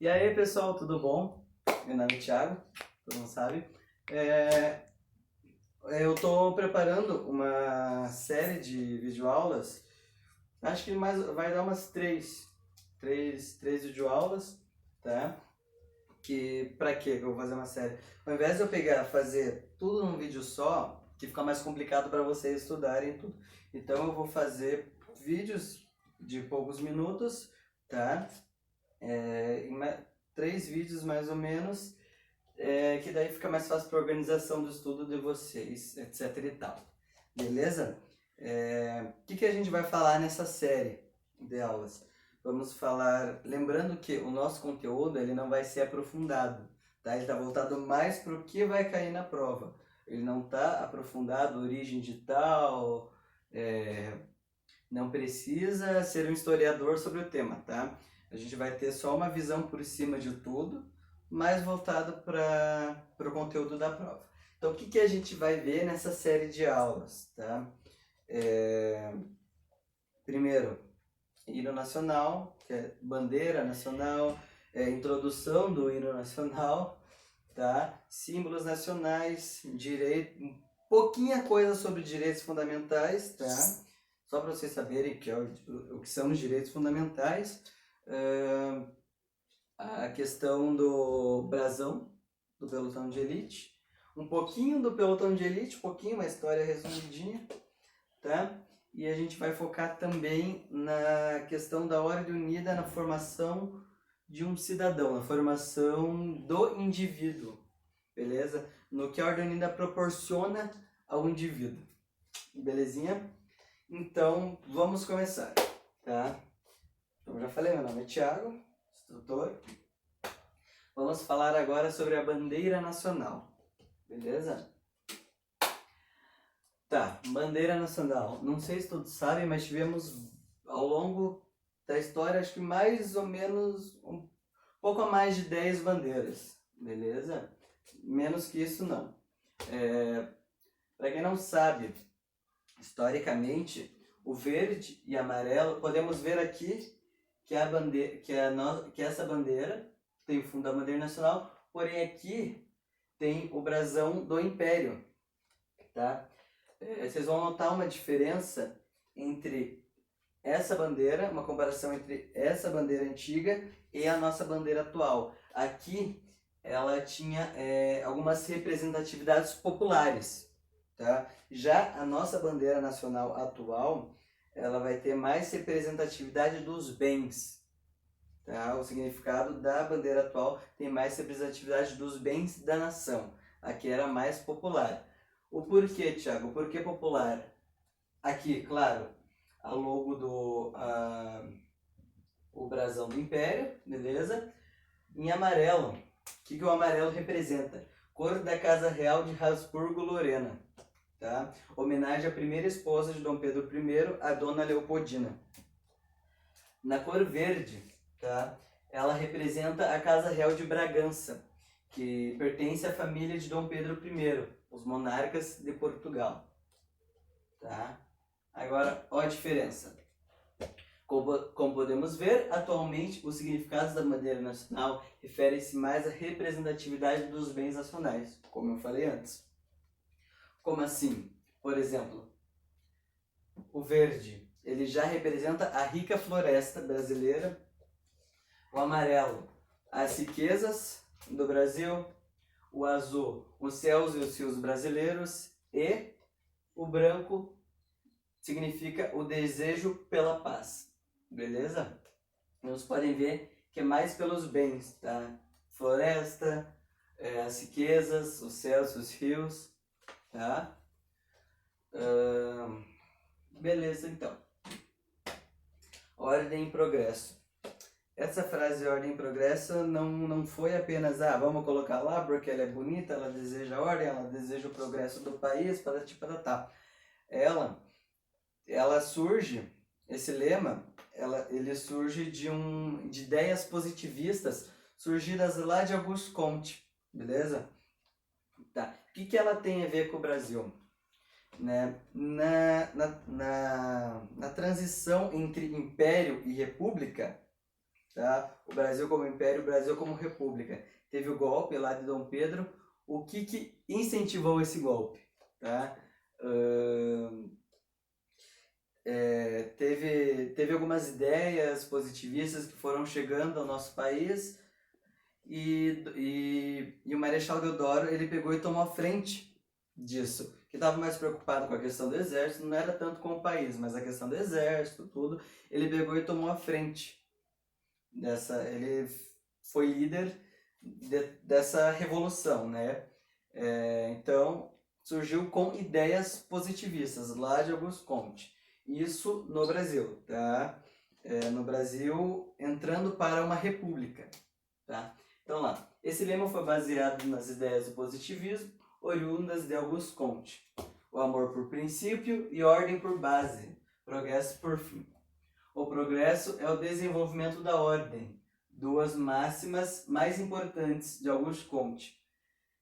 E aí, pessoal, tudo bom? Meu nome é Thiago, todo mundo sabe. É, eu estou preparando uma série de videoaulas, acho que mais, vai dar umas três videoaulas, tá? Que, pra quê que eu vou fazer uma série? Ao invés de eu fazer tudo num vídeo só, que fica mais complicado para vocês estudarem tudo. Então eu vou fazer vídeos de poucos minutos, tá? Em 3 vídeos mais ou menos, que daí fica mais fácil para organização do estudo de vocês, etc e tal. Beleza? O que a gente vai falar nessa série de aulas? Vamos falar, lembrando que o nosso conteúdo ele não vai ser aprofundado, tá? Ele está voltado mais para o que vai cair na prova. Ele não está aprofundado, origem de tal, não precisa ser um historiador sobre o tema, tá? A gente vai ter só uma visão por cima de tudo, mais voltado para o conteúdo da prova. Então, o que a gente vai ver nessa série de aulas, tá? Primeiro, hino nacional, que é bandeira nacional, introdução do hino nacional, tá? Símbolos nacionais, direito, pouquinha coisa sobre direitos fundamentais, tá? Só para vocês saberem o que são os direitos fundamentais. A questão do brasão, do pelotão de elite, um pouquinho do pelotão de elite, uma história resumidinha, tá? E a gente vai focar também na questão da Ordem Unida na formação de um cidadão, na formação do indivíduo, beleza? No que a Ordem Unida proporciona ao indivíduo, belezinha? Então, vamos começar, tá? Como já falei, meu nome é Thiago, instrutor. Vamos falar agora sobre a bandeira nacional, beleza? Tá, bandeira nacional. Não sei se todos sabem, mas tivemos ao longo da história, acho que mais ou menos um pouco a mais de 10 bandeiras, beleza? Menos que isso não. Para quem não sabe, historicamente, o verde e amarelo, podemos ver aqui que a bandeira, que essa bandeira tem o fundo da bandeira nacional, porém aqui tem o brasão do Império, tá? Vocês vão notar uma diferença entre essa bandeira, uma comparação entre essa bandeira antiga e a nossa bandeira atual. Aqui ela tinha algumas representatividades populares, tá? Já a nossa bandeira nacional atual, ela vai ter mais representatividade dos bens, tá? O significado da bandeira atual tem mais representatividade dos bens da nação. Aqui era mais popular. O porquê, Thiago? O porquê popular? Aqui, claro, a logo o brasão do Império, beleza? Em amarelo, o que o amarelo representa? Cor da Casa Real de Habsburgo-Lorena, tá? Homenagem à primeira esposa de Dom Pedro I, a Dona Leopoldina. Na cor verde, tá? Ela representa a Casa Real de Bragança, que pertence à família de Dom Pedro I, os monarcas de Portugal, tá? Agora, olha a diferença. Como podemos ver, atualmente os significados da bandeira nacional referem-se mais à representatividade dos bens nacionais, como eu falei antes. Como assim? Por exemplo, o verde, ele já representa a rica floresta brasileira. O amarelo, as riquezas do Brasil. O azul, os céus e os rios brasileiros. E o branco significa o desejo pela paz. Beleza? Vocês podem ver que é mais pelos bens, tá? Floresta, as riquezas, os céus, os rios, tá? Beleza, então. Ordem e progresso. Essa frase ordem e progresso não foi apenas, vamos colocar lá porque ela é bonita, ela deseja ordem, ela deseja o progresso do país, tá. Ela surge, esse lema, ele surge de ideias positivistas surgidas lá de Auguste Comte, beleza? Tá. O que ela tem a ver com o Brasil? Né? Na transição entre império e república, tá? O Brasil como império, o Brasil como república. Teve o golpe lá de Dom Pedro. O que incentivou esse golpe? Tá? Teve algumas ideias positivistas que foram chegando ao nosso país e o Marechal Deodoro ele pegou e tomou a frente disso, que estava mais preocupado com a questão do exército, não era tanto com o país, mas a questão do exército, tudo, ele pegou e tomou a frente ele foi líder dessa revolução, né? Então surgiu com ideias positivistas lá de Auguste Comte. Isso no Brasil, tá? No Brasil, entrando para uma república, tá? Então lá, esse lema foi baseado nas ideias do positivismo, oriundas de Auguste Comte. O amor por princípio e ordem por base, progresso por fim. O progresso é o desenvolvimento da ordem, duas máximas mais importantes de Auguste Comte,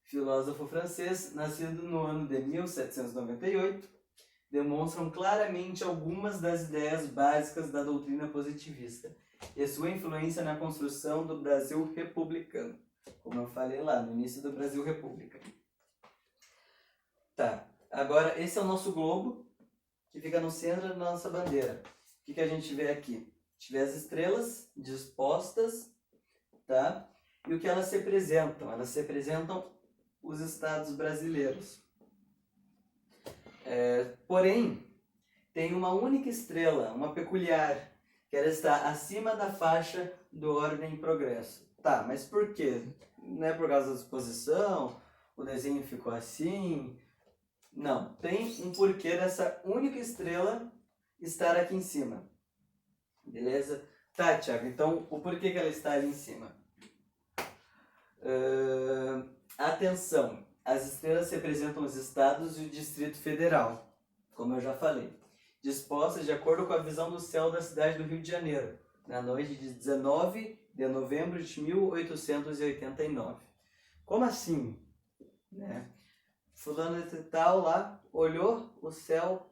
filósofo francês, nascido no ano de 1798, demonstram claramente algumas das ideias básicas da doutrina positivista e sua influência na construção do Brasil republicano, como eu falei lá no início do Brasil República. Tá, agora esse é o nosso globo, que fica no centro da nossa bandeira. O que a gente vê aqui? A gente vê as estrelas dispostas, tá? E o que elas representam? Elas representam os estados brasileiros. Porém, tem uma única estrela, uma peculiar, que ela está acima da faixa do ordem e progresso. Tá, mas por quê? Não é por causa da disposição? O desenho ficou assim? Não, tem um porquê dessa única estrela estar aqui em cima. Beleza? Tá, Thiago, então o porquê que ela está ali em cima? Atenção, as estrelas representam os estados e o Distrito Federal, como eu já falei, dispostas de acordo com a visão do céu da cidade do Rio de Janeiro, na noite de 19 de novembro de 1889. Como assim? Né? Fulano de tal lá, olhou o céu,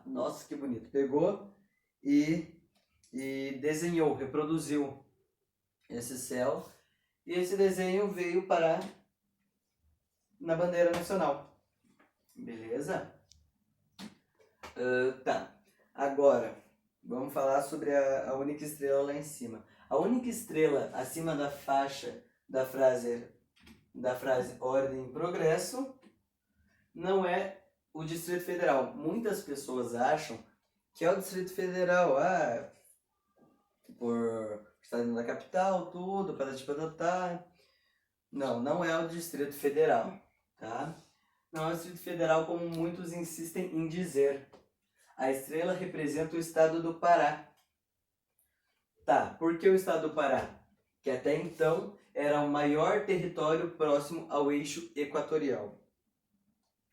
nossa que bonito, pegou e desenhou, reproduziu esse céu, e esse desenho veio parar na bandeira nacional. Beleza? Tá, agora vamos falar sobre a única estrela lá em cima. A única estrela acima da faixa da frase ordem e progresso não é o Distrito Federal. Muitas pessoas acham que é o Distrito Federal, por estar dentro da capital, tudo, para não é o Distrito Federal, tá? Não é o Distrito Federal como muitos insistem em dizer. A estrela representa o estado do Pará. Tá, por que o estado do Pará? Que até então era o maior território próximo ao eixo equatorial.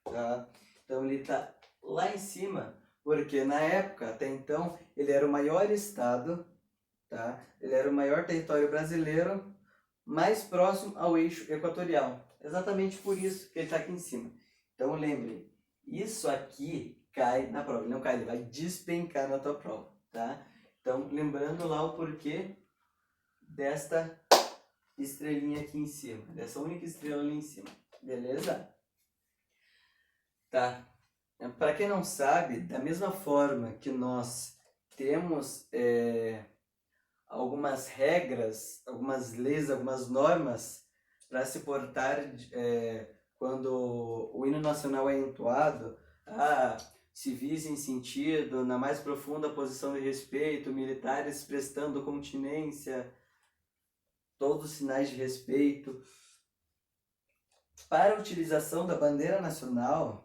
Tá? Então ele está lá em cima, porque na época, até então, ele era o maior estado, tá? Ele era o maior território brasileiro, mais próximo ao eixo equatorial. Exatamente por isso que ele está aqui em cima. Então lembre, isso aqui cai na prova. Ele não cai, ele vai despencar na tua prova, tá? Então lembrando lá o porquê desta estrelinha aqui em cima, dessa única estrela ali em cima, beleza? Tá. Para quem não sabe, da mesma forma que nós temos algumas regras, algumas leis, algumas normas para se portar quando o hino nacional é entoado, civis em sentido, na mais profunda posição de respeito, militares prestando continência, todos os sinais de respeito. Para a utilização da bandeira nacional,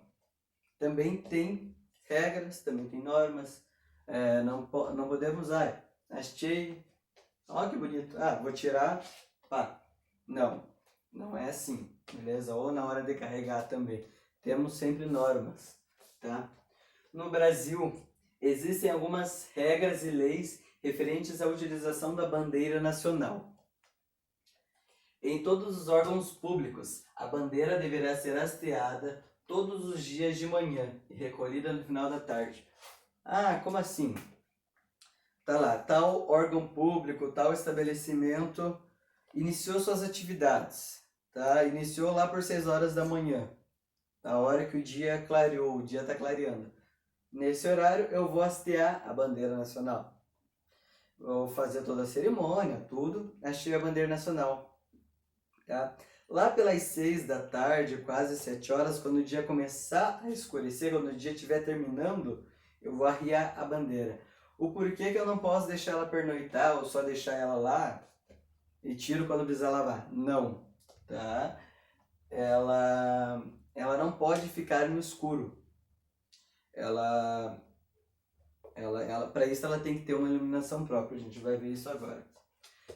também tem regras, também tem normas. Não podemos usar. Achei, olha que bonito, vou tirar, não é assim, beleza? Ou na hora de carregar também. Temos sempre normas, tá? No Brasil, existem algumas regras e leis referentes à utilização da bandeira nacional. Em todos os órgãos públicos, a bandeira deverá ser hasteada todos os dias de manhã e recolhida no final da tarde. Como assim? Tá lá, tal órgão público, tal estabelecimento iniciou suas atividades, tá? Iniciou lá por 6 horas da manhã, a hora que o dia clareou, o dia está clareando. Nesse horário eu vou hastear a bandeira nacional. Vou fazer toda a cerimônia, tudo, hastei a bandeira nacional, tá? Lá pelas 6 da tarde, quase 7 horas, quando o dia começar a escurecer, quando o dia estiver terminando, eu vou arriar a bandeira. O porquê que eu não posso deixar ela pernoitar ou só deixar ela lá e tiro quando precisar lavar? Não, tá? Ela não pode ficar no escuro. Para isso ela tem que ter uma iluminação própria, a gente vai ver isso agora.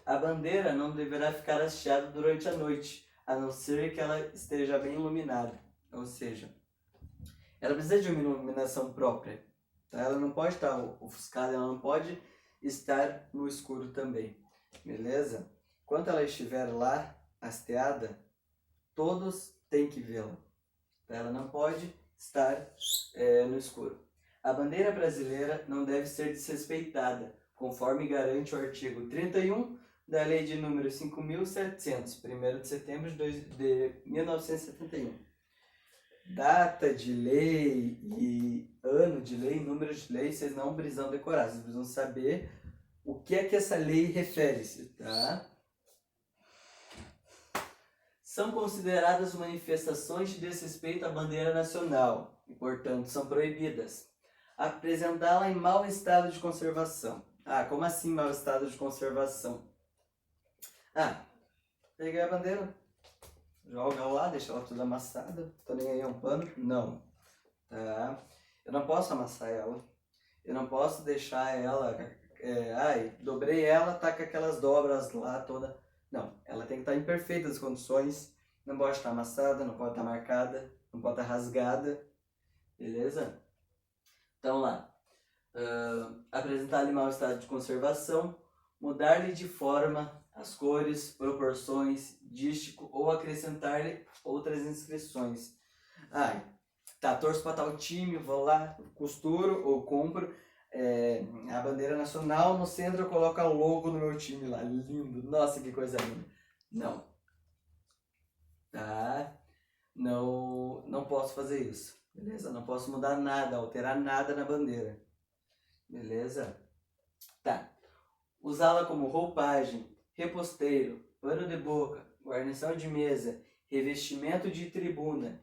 A bandeira não deverá ficar hasteada durante a noite, a não ser que ela esteja bem iluminada. Ou seja, ela precisa de uma iluminação própria. Tá? Ela não pode estar ofuscada, ela não pode estar no escuro também. Beleza? Enquanto ela estiver lá, hasteada, todos têm que vê-la. Tá? Ela não pode estar no escuro. A bandeira brasileira não deve ser desrespeitada, conforme garante o artigo 31 da Lei de número 5.700, 1º de setembro de 1971. Data de lei e ano de lei, número de lei, vocês não precisam decorar, vocês precisam saber o que é que essa lei refere-se, tá? São consideradas manifestações de desrespeito à bandeira nacional e, portanto, são proibidas. Apresentá-la em mau estado de conservação. Ah, como assim mau estado de conservação? Ah, peguei a bandeira, joga lá, deixa ela toda amassada, tô nem aí, é um pano? Não, tá? Eu não posso amassar ela, eu não posso deixar ela, dobrei ela, tá com aquelas dobras lá toda. Não, ela tem que estar em perfeitas condições, não pode estar amassada, não pode estar marcada, não pode estar rasgada, beleza? Então lá, apresentar-lhe mau estado de conservação, mudar-lhe de forma, as cores, proporções, dístico ou acrescentar-lhe outras inscrições. Tá, torço para tal time, vou lá, costuro ou compro a bandeira nacional, no centro eu coloco o logo do meu time lá, lindo, nossa que coisa linda. Não, tá? Não posso fazer isso, beleza? Não posso mudar nada, alterar nada na bandeira, beleza? Tá, usá-la como roupagem, reposteiro, pano de boca, guarnição de mesa, revestimento de tribuna,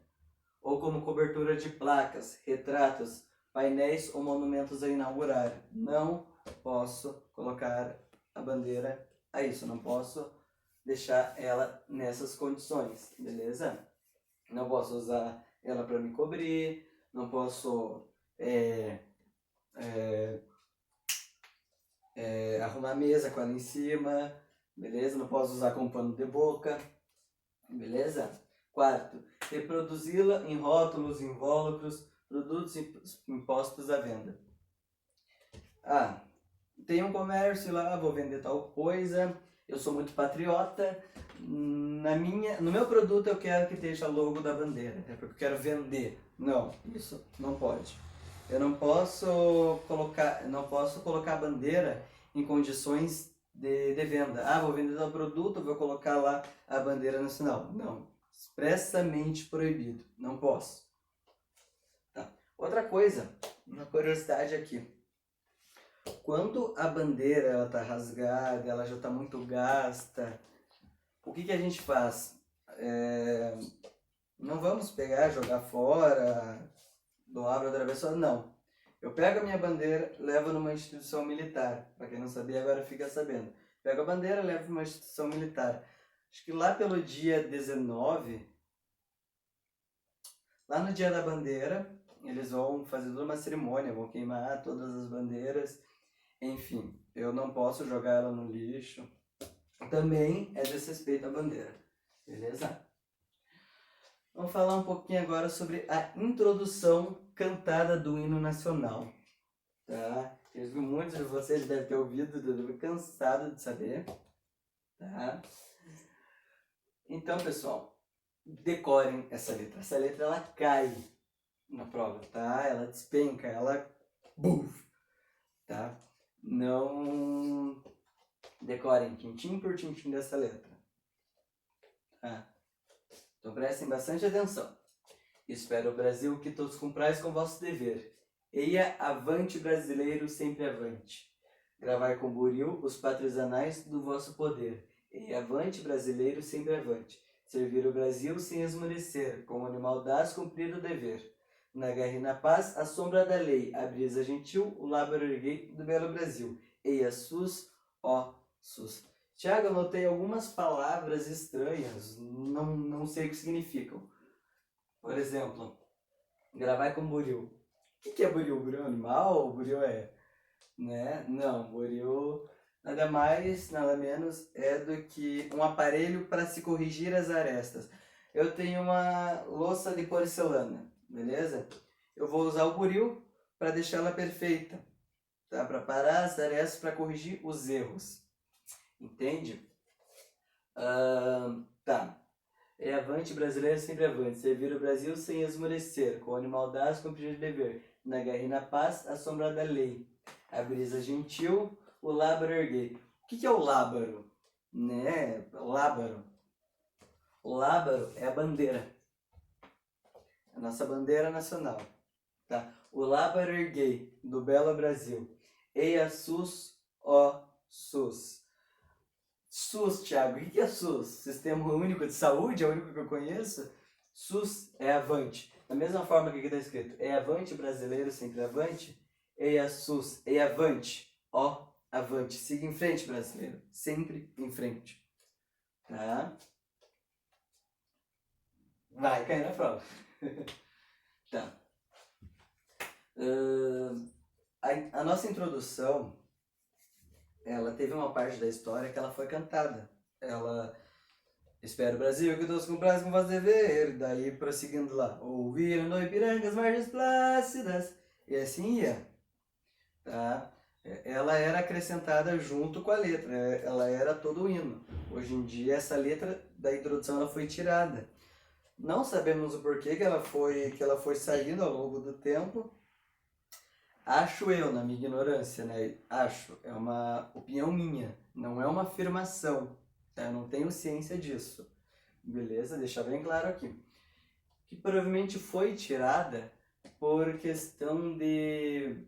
ou como cobertura de placas, retratos, painéis ou monumentos a inaugurar. Não posso colocar a bandeira a isso, não posso deixar ela nessas condições, beleza? Não posso usar ela para me cobrir, não posso arrumar a mesa com ela em cima, beleza? Não posso usar como pano de boca, beleza? Quarto, reproduzi-la em rótulos, invólucros, produtos impostos à venda. Tem um comércio lá, vou vender tal coisa, eu sou muito patriota, no meu produto eu quero que esteja logo da bandeira, porque eu quero vender. Não, isso não pode. Eu não posso colocar a bandeira em condições de venda. Vou vender tal produto, vou colocar lá a bandeira nacional. Não, expressamente proibido, não posso. Tá. Outra coisa, uma curiosidade aqui. Quando a bandeira está rasgada, ela já está muito gasta, o que a gente faz? Não vamos pegar, jogar fora, doar para outra pessoa, não. Eu pego a minha bandeira, levo numa instituição militar. Para quem não sabia, agora fica sabendo. Pego a bandeira, levo numa instituição militar. Acho que lá pelo dia 19, lá no dia da bandeira, eles vão fazer toda uma cerimônia, vão queimar todas as bandeiras. Enfim, eu não posso jogar ela no lixo. Também é desrespeito à bandeira, beleza? Vamos falar um pouquinho agora sobre a introdução cantada do hino nacional, tá? Eu vi muitos de vocês devem ter ouvido, eu estou cansado de saber, tá? Então, pessoal, decorem essa letra. Essa letra, ela cai na prova, tá? Ela despenca, ela... Buf, tá? não decorem tintim por tintim dessa letra. Tá? Então prestem bastante atenção. Espero, Brasil, que todos cumprais com vosso dever. Eia, avante, brasileiro, sempre avante. Gravai com buril os pátrios anais do vosso poder. Eia, avante, brasileiro, sempre avante. Servir o Brasil sem esmorecer, como animal das cumprir o dever. Na guerra e na paz, a sombra da lei, a brisa gentil, o lábaro erguei do belo Brasil. Eia, sus, ó, sus. Tiago, eu notei algumas palavras estranhas, não sei o que significam. Por exemplo, gravar com buril. O que é buril? Buril é um animal? Buril é... né? Não, buril nada mais, nada menos é do que um aparelho para se corrigir as arestas. Eu tenho uma louça de porcelana, beleza? Eu vou usar o buril para deixá-la perfeita, tá? Para parar as arestas, para corrigir os erros. Entende? Tá. É avante, brasileiro, sempre avante. Servir o Brasil sem esmorecer, com animal das cumprir o dever. Na guerra e na paz, a sombra da lei. A brisa gentil, o lábaro erguei. O que é o lábaro? Né? Lábaro. O lábaro é a bandeira. A nossa bandeira nacional. Tá? O lábaro erguei, do belo Brasil. Eia SUS, ó SUS. SUS, Thiago, o que é SUS? Sistema Único de Saúde, é o único que eu conheço? SUS é avante. Da mesma forma que aqui está escrito, é avante, brasileiro, sempre avante. Eia SUS, é avante, ó, avante. Siga em frente, brasileiro, sempre em frente. Tá? Vai cair na prova. Tá. A nossa introdução, ela teve uma parte da história que ela foi cantada. Ela... Espero, Brasil, que todos cumprais com vosso dever. Daí, prosseguindo lá. Ouviram no Ipiranga as margens plácidas. E assim ia. Tá? Ela era acrescentada junto com a letra. Ela era todo o hino. Hoje em dia, essa letra da introdução ela foi tirada. Não sabemos o porquê que ela foi saindo ao longo do tempo. Acho eu, na minha ignorância, né? Acho. É uma opinião minha. Não é uma afirmação. Eu não tenho ciência disso. Beleza? Deixar bem claro aqui. Que provavelmente foi tirada por questão de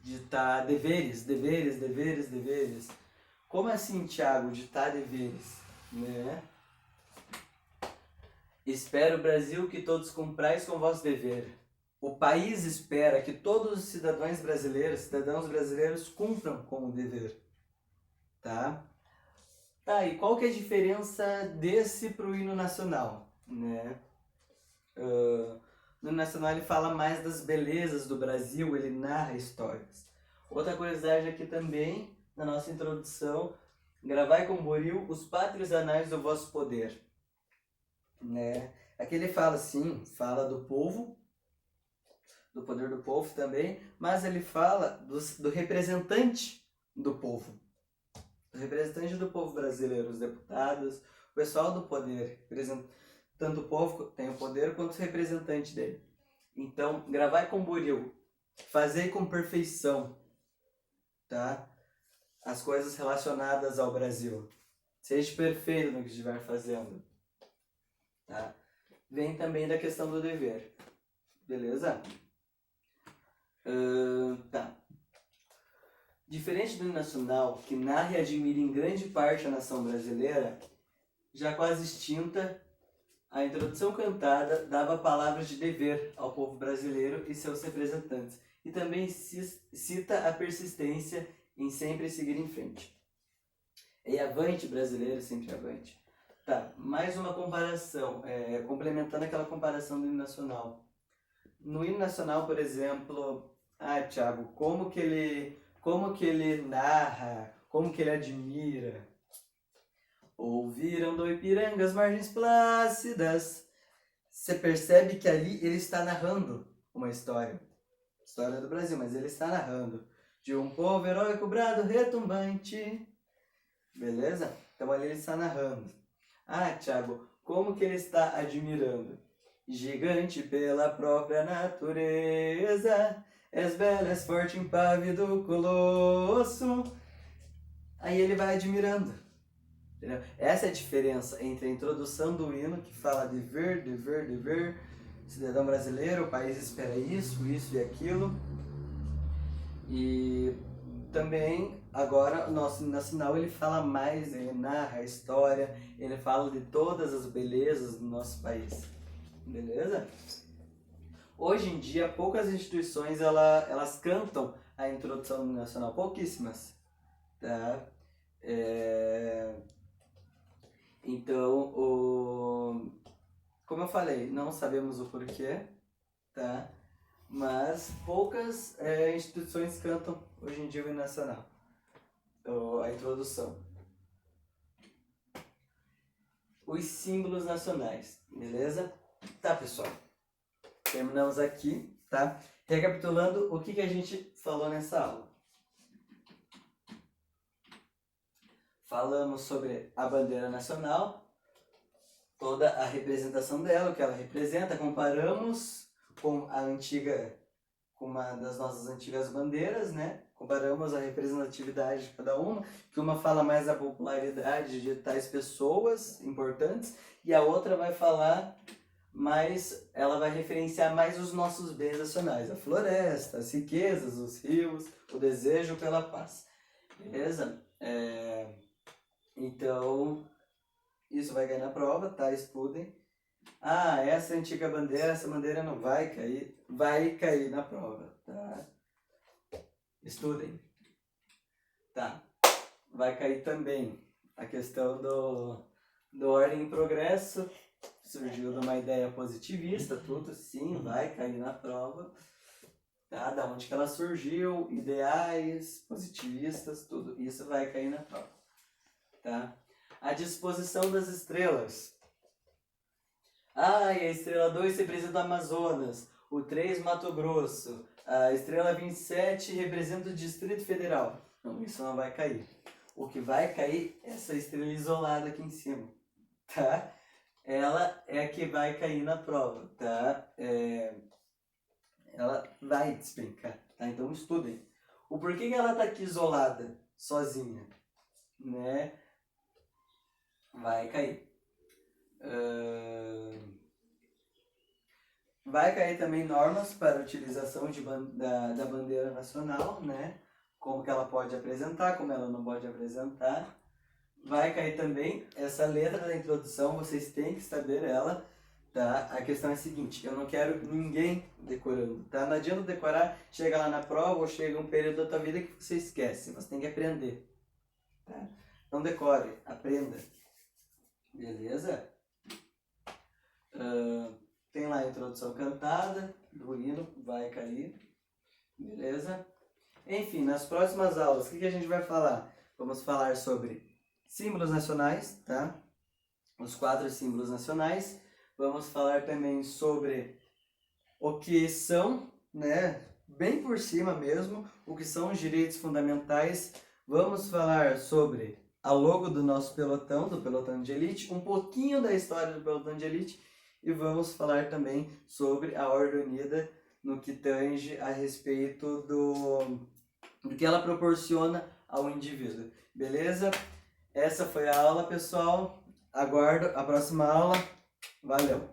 ditar deveres. Como assim, Thiago, ditar deveres? Né? Espero, Brasil, que todos cumprais com vosso dever. O país espera que todos os cidadãos brasileiros cumpram com o dever. Tá? Tá, e qual que é a diferença desse pro hino nacional, né? No hino nacional ele fala mais das belezas do Brasil, ele narra histórias. Outra curiosidade aqui também, na nossa introdução, gravai com buril os pátrios anais do vosso poder, né? Aqui ele fala assim, fala do povo, do poder do povo também, mas ele fala do representante do povo. Os representantes do povo brasileiro, os deputados, o pessoal do poder, tanto o povo tem o poder quanto os representantes dele. Então, gravai com buril, fazei com perfeição, tá? As coisas relacionadas ao Brasil. Seja perfeito no que estiver fazendo, tá? Vem também da questão do dever, beleza? Tá. Diferente do hino nacional, que narra e admira em grande parte a nação brasileira, já quase extinta, a introdução cantada dava palavras de dever ao povo brasileiro e seus representantes, e também cita a persistência em sempre seguir em frente. E avante, brasileiro, sempre avante. Tá, mais uma comparação, complementando aquela comparação do hino nacional. No hino nacional, por exemplo, Thiago, como que ele narra, como que ele admira. Ouviram do Ipiranga as margens plácidas. Você percebe que ali ele está narrando uma história do Brasil, mas ele está narrando de um povo heróico, brado, retumbante. Beleza? Então ali ele está narrando. Thiago, como que ele está admirando? Gigante pela própria natureza, és bela, és forte, impávido, colosso. Aí ele vai admirando. Entendeu? Essa é a diferença entre a introdução do hino, que fala dever, cidadão brasileiro, o país espera isso e aquilo. E também, agora, o nosso hino nacional, ele fala mais, ele narra a história, ele fala de todas as belezas do nosso país. Beleza? Hoje em dia, poucas instituições elas cantam a introdução do hino nacional, pouquíssimas. Tá? Então, como eu falei, não sabemos o porquê, tá? Mas poucas instituições cantam hoje em dia o hino nacional, a introdução. Os símbolos nacionais, beleza? Tá, pessoal? Terminamos aqui, tá? Recapitulando o que a gente falou nessa aula. Falamos sobre a bandeira nacional, toda a representação dela, o que ela representa, comparamos com com uma das nossas antigas bandeiras, né? Comparamos a representatividade de cada uma, que uma fala mais da popularidade de tais pessoas importantes e a outra vai falar mais, ela vai referenciar mais os nossos bens nacionais, a floresta, as riquezas, os rios, o desejo pela paz. Beleza? Então, isso vai cair na prova, tá? Estudem. Essa antiga bandeira, essa bandeira não vai cair na prova, tá? Estudem. Tá. Vai cair também a questão do ordem e progresso. Surgiu de uma ideia positivista, tudo sim, vai cair na prova. Tá? Da onde que ela surgiu, ideais positivistas, tudo isso vai cair na prova. Tá? A disposição das estrelas. E a estrela 2 representa o Amazonas, o 3 Mato Grosso, a estrela 27 representa o Distrito Federal. Não, isso não vai cair. O que vai cair é essa estrela isolada aqui em cima, tá? Ela é a que vai cair na prova, tá? Ela vai despencar, tá? Então estudem. O porquê que ela tá aqui isolada, sozinha, né? Vai cair. Vai cair também normas para a utilização da bandeira nacional, né? Como que ela pode apresentar, como ela não pode apresentar. Vai cair também essa letra da introdução, vocês têm que saber ela, tá? A questão é a seguinte, eu não quero ninguém decorando, tá? Não adianta decorar, chega lá na prova ou chega um período da tua vida que você esquece, você tem que aprender, tá? Não decore, aprenda. Beleza? Tem lá a introdução cantada do hino, vai cair. Beleza? Enfim, nas próximas aulas, o que a gente vai falar? Vamos falar sobre símbolos nacionais, tá? Os 4 símbolos nacionais. Vamos falar também sobre o que são, né? Bem por cima mesmo, o que são os direitos fundamentais. Vamos falar sobre a logo do nosso pelotão, do pelotão de elite, um pouquinho da história do pelotão de elite e vamos falar também sobre a Ordem Unida no que tange a respeito do que ela proporciona ao indivíduo. Beleza? Essa foi a aula, pessoal. Aguardo a próxima aula. Valeu!